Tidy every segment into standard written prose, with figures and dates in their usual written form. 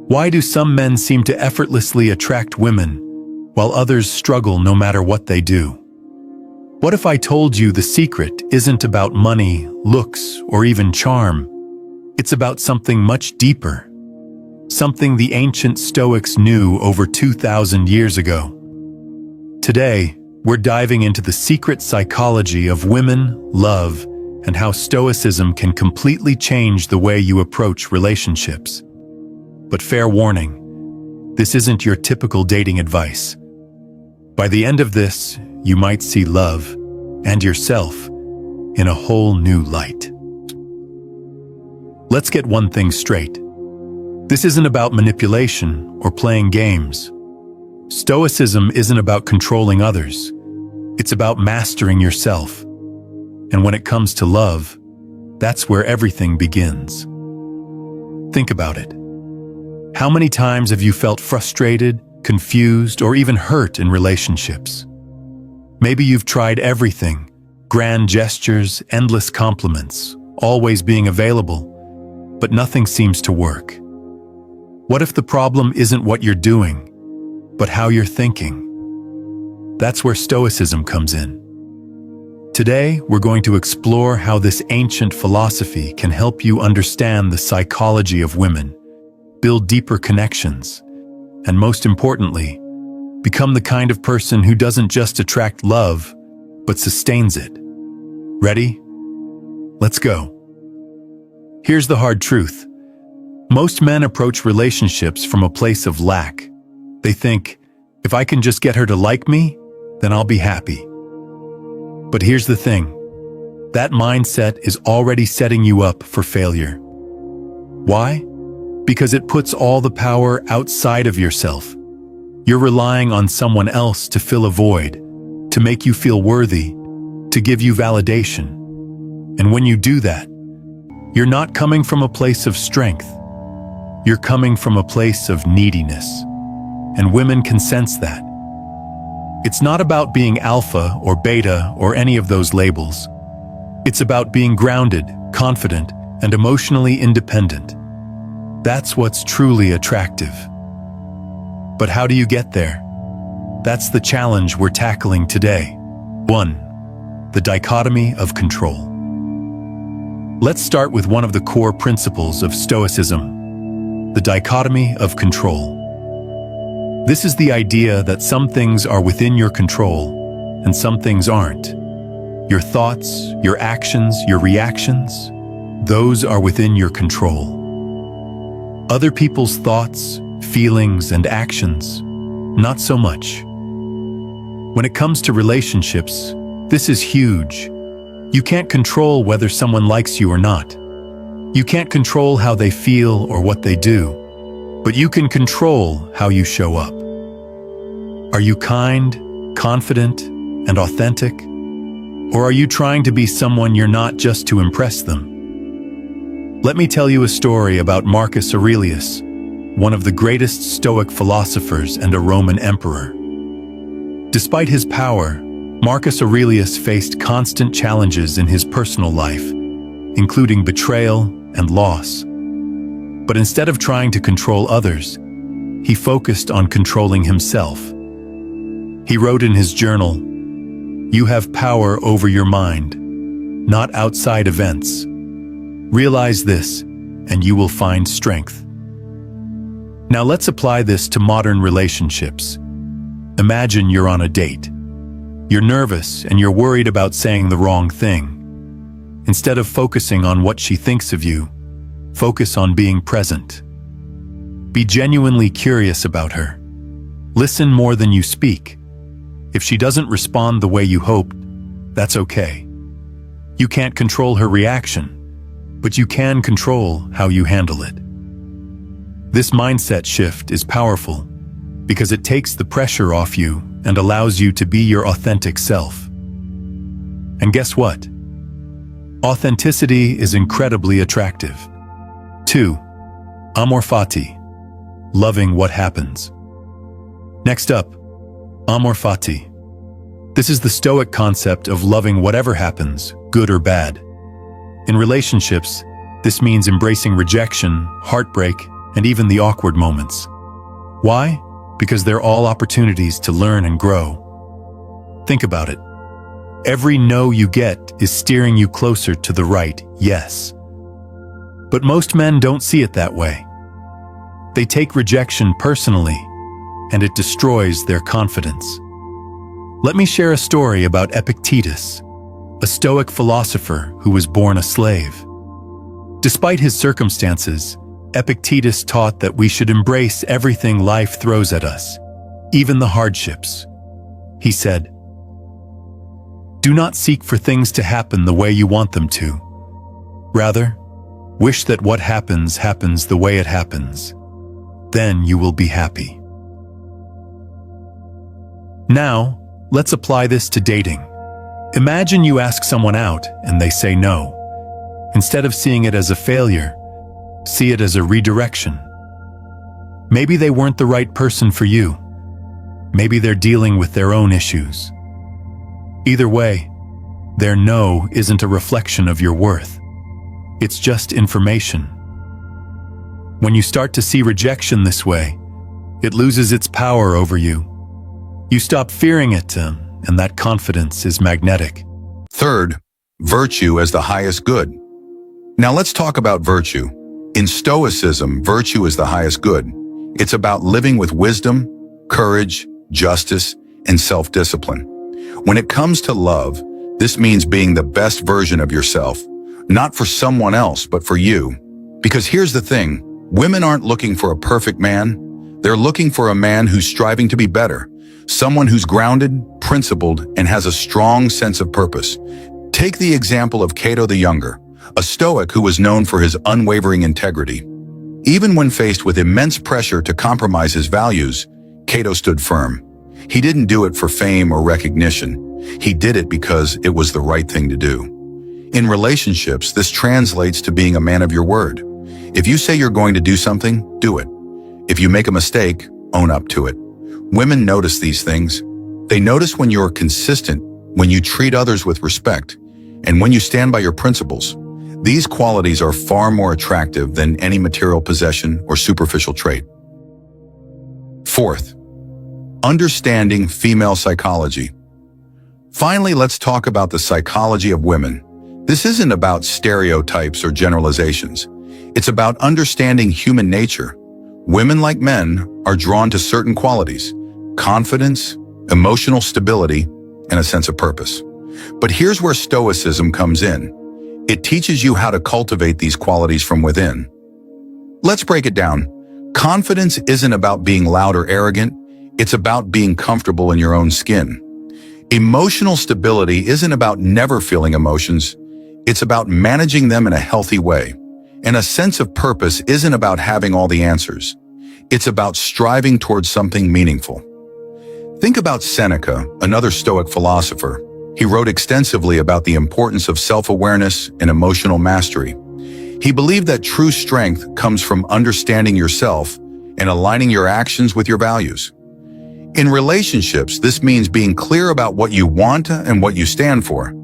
Why do some men seem to effortlessly attract women, while others struggle no matter what they do? What if I told you the secret isn't about money, looks, or even charm? It's about something much deeper. Something the ancient Stoics knew over 2,000 years ago. Today, we're diving into the secret psychology of women, love, and how Stoicism can completely change the way you approach relationships. But fair warning, this isn't your typical dating advice. By the end of this, you might see love and yourself in a whole new light. Let's get one thing straight. This isn't about manipulation or playing games. Stoicism isn't about controlling others. It's about mastering yourself. And when it comes to love, that's where everything begins. Think about it. How many times have you felt frustrated, confused, or even hurt in relationships? Maybe you've tried everything: grand gestures, endless compliments, always being available, but nothing seems to work. What if the problem isn't what you're doing, but how you're thinking? That's where Stoicism comes in. Today, we're going to explore how this ancient philosophy can help you understand the psychology of women, build deeper connections, and most importantly, become the kind of person who doesn't just attract love, but sustains it. Ready? Let's go. Here's the hard truth. Most men approach relationships from a place of lack. They think, if I can just get her to like me, then I'll be happy. But here's the thing. That mindset is already setting you up for failure. Why? Because it puts all the power outside of yourself. You're relying on someone else to fill a void, to make you feel worthy, to give you validation. And when you do that, you're not coming from a place of strength. You're coming from a place of neediness. And women can sense that. It's not about being alpha or beta or any of those labels. It's about being grounded, confident, and emotionally independent. That's what's truly attractive. But how do you get there? That's the challenge we're tackling today. 1. The dichotomy of control. Let's start with one of the core principles of Stoicism, the dichotomy of control. This is the idea that some things are within your control and some things aren't. Your thoughts, your actions, your reactions, those are within your control. Other people's thoughts, feelings, and actions, not so much. When it comes to relationships, this is huge. You can't control whether someone likes you or not. You can't control how they feel or what they do, but you can control how you show up. Are you kind, confident, and authentic? Or are you trying to be someone you're not just to impress them? Let me tell you a story about Marcus Aurelius, one of the greatest Stoic philosophers and a Roman emperor. Despite his power, Marcus Aurelius faced constant challenges in his personal life, including betrayal and loss. But instead of trying to control others, he focused on controlling himself. He wrote in his journal, "You have power over your mind, not outside events. Realize this, and you will find strength." Now let's apply this to modern relationships. Imagine you're on a date. You're nervous and you're worried about saying the wrong thing. Instead of focusing on what she thinks of you, focus on being present. Be genuinely curious about her. Listen more than you speak. If she doesn't respond the way you hoped, that's okay. You can't control her reaction, but you can control how you handle it. This mindset shift is powerful because it takes the pressure off you and allows you to be your authentic self. And guess what? Authenticity is incredibly attractive. 2. Amor fati, loving what happens. Next up, amor fati. This is the Stoic concept of loving whatever happens, good or bad. In relationships, This means embracing rejection, heartbreak, and even the awkward moments. Why? Because they're all opportunities to learn and grow. Think about it. Every no you get is steering you closer to the right yes. But most men don't see it that way. They take rejection personally, and it destroys their confidence. Let me share a story about Epictetus, a Stoic philosopher who was born a slave. Despite his circumstances, Epictetus taught that we should embrace everything life throws at us, even the hardships. He said, "Do not seek for things to happen the way you want them to. Rather, wish that what happens happens the way it happens. Then you will be happy." Now, let's apply this to dating. Imagine you ask someone out and they say no. Instead of seeing it as a failure, see it as a redirection. Maybe they weren't the right person for you. Maybe they're dealing with their own issues. Either way, their no isn't a reflection of your worth. It's just information. When you start to see rejection this way, it loses its power over you. You stop fearing it, and that confidence is magnetic. Third, virtue as the highest good. Now let's talk about virtue. In Stoicism, virtue is the highest good. It's about living with wisdom, courage, justice, and self-discipline. When it comes to love, this means being the best version of yourself, not for someone else, but for you. Because here's the thing, women aren't looking for a perfect man. They're looking for a man who's striving to be better, someone who's grounded, principled, and has a strong sense of purpose. Take the example of Cato the Younger, a Stoic who was known for his unwavering integrity. Even when faced with immense pressure to compromise his values, Cato stood firm. He didn't do it for fame or recognition. He did it because it was the right thing to do. In relationships, this translates to being a man of your word. If you say you're going to do something, do it. If you make a mistake, own up to it. Women notice these things. They notice when you're consistent, when you treat others with respect, and when you stand by your principles. These qualities are far more attractive than any material possession or superficial trait. Fourth, understanding female psychology. Finally, let's talk about the psychology of women. This isn't about stereotypes or generalizations. It's about understanding human nature. Women, like men, are drawn to certain qualities: confidence, emotional stability, and a sense of purpose. But here's where Stoicism comes in. It teaches you how to cultivate these qualities from within. Let's break it down. Confidence isn't about being loud or arrogant. It's about being comfortable in your own skin. Emotional stability isn't about never feeling emotions. It's about managing them in a healthy way. And a sense of purpose isn't about having all the answers. It's about striving towards something meaningful. Think about Seneca, another Stoic philosopher. He wrote extensively about the importance of self-awareness and emotional mastery. He believed that true strength comes from understanding yourself and aligning your actions with your values. In relationships, this means being clear about what you want and what you stand for.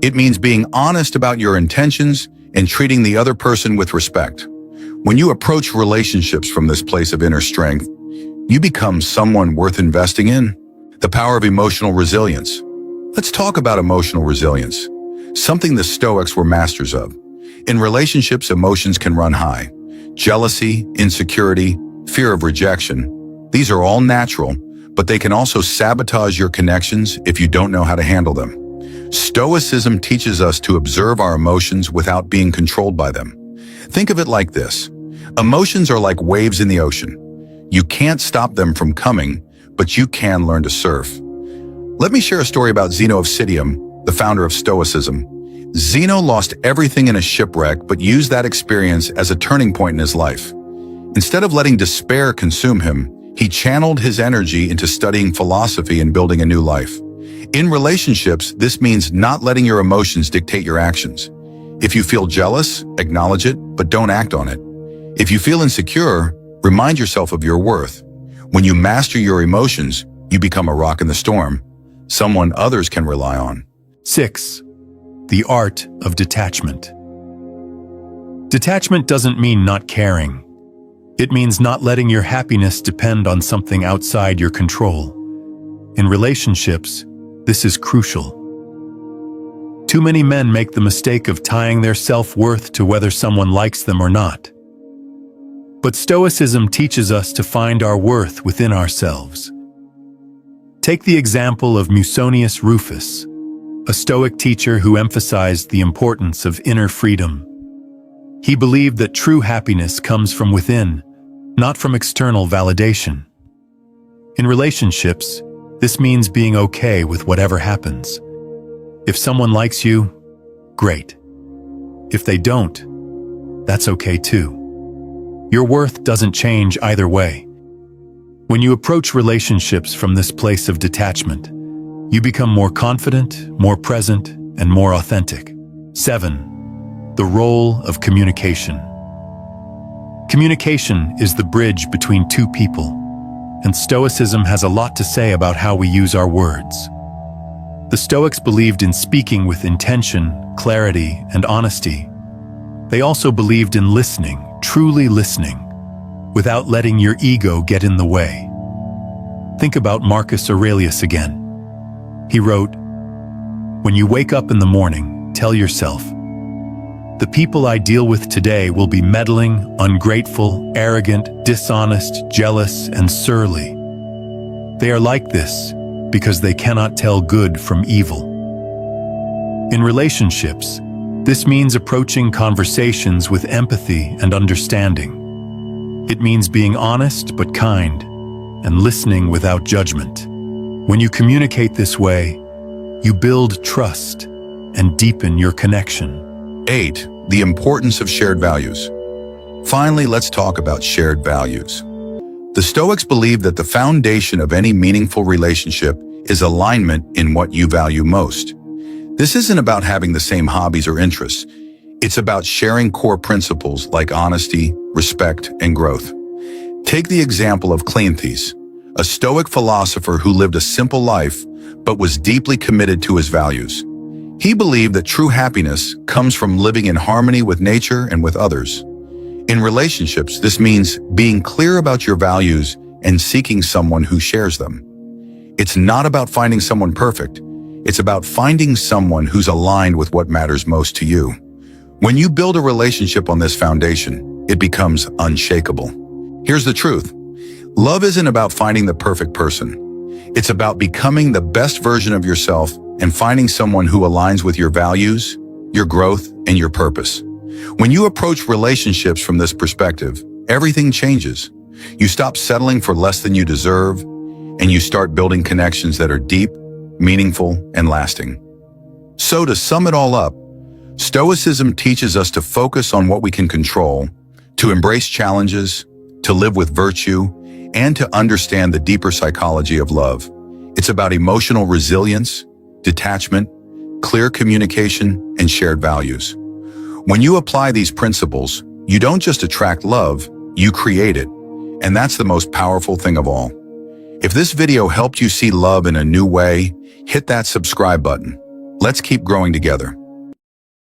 It means being honest about your intentions and treating the other person with respect. When you approach relationships from this place of inner strength, you become someone worth investing in. The power of emotional resilience. Let's talk about emotional resilience, something the Stoics were masters of. In relationships, emotions can run high. Jealousy, insecurity, fear of rejection. These are all natural, but they can also sabotage your connections if you don't know how to handle them. Stoicism teaches us to observe our emotions without being controlled by them. Think of it like this. Emotions are like waves in the ocean. You can't stop them from coming, but you can learn to surf. Let me share a story about Zeno of Citium, the founder of Stoicism. Zeno lost everything in a shipwreck, but used that experience as a turning point in his life. Instead of letting despair consume him, he channeled his energy into studying philosophy and building a new life. In relationships, this means not letting your emotions dictate your actions. If you feel jealous, acknowledge it, but don't act on it. If you feel insecure, remind yourself of your worth. When you master your emotions, you become a rock in the storm, someone others can rely on. 6. The art of detachment. Detachment doesn't mean not caring. It means not letting your happiness depend on something outside your control. In relationships, this is crucial. Too many men make the mistake of tying their self-worth to whether someone likes them or not. But Stoicism teaches us to find our worth within ourselves. Take the example of Musonius Rufus, a Stoic teacher who emphasized the importance of inner freedom. He believed that true happiness comes from within, not from external validation. In relationships, this means being okay with whatever happens. If someone likes you, great. If they don't, that's okay too. Your worth doesn't change either way. When you approach relationships from this place of detachment, you become more confident, more present, and more authentic. 7. The role of communication. Communication is the bridge between two people, and Stoicism has a lot to say about how we use our words. The Stoics believed in speaking with intention, clarity, and honesty. They also believed in listening, truly listening, without letting your ego get in the way. Think about Marcus Aurelius again. He wrote, "When you wake up in the morning, tell yourself, the people I deal with today will be meddling, ungrateful, arrogant, dishonest, jealous, and surly. They are like this because they cannot tell good from evil." In relationships, this means approaching conversations with empathy and understanding. It means being honest but kind, and listening without judgment. When you communicate this way, you build trust and deepen your connection. 8. The importance of shared values. Finally, let's talk about shared values. The Stoics believe that the foundation of any meaningful relationship is alignment in what you value most. This isn't about having the same hobbies or interests. It's about sharing core principles like honesty, respect, and growth. Take the example of Cleanthes, a Stoic philosopher who lived a simple life but was deeply committed to his values. He believed that true happiness comes from living in harmony with nature and with others. In relationships, this means being clear about your values and seeking someone who shares them. It's not about finding someone perfect. It's about finding someone who's aligned with what matters most to you. When you build a relationship on this foundation, it becomes unshakable. Here's the truth. Love isn't about finding the perfect person. It's about becoming the best version of yourself and finding someone who aligns with your values, your growth, and your purpose. When you approach relationships from this perspective, everything changes. You stop settling for less than you deserve, and you start building connections that are deep, meaningful, and lasting. So to sum it all up, Stoicism teaches us to focus on what we can control, to embrace challenges, to live with virtue, and to understand the deeper psychology of love. It's about emotional resilience, detachment, clear communication, and shared values. When you apply these principles, you don't just attract love, you create it. And that's the most powerful thing of all. If this video helped you see love in a new way, hit that subscribe button. Let's keep growing together.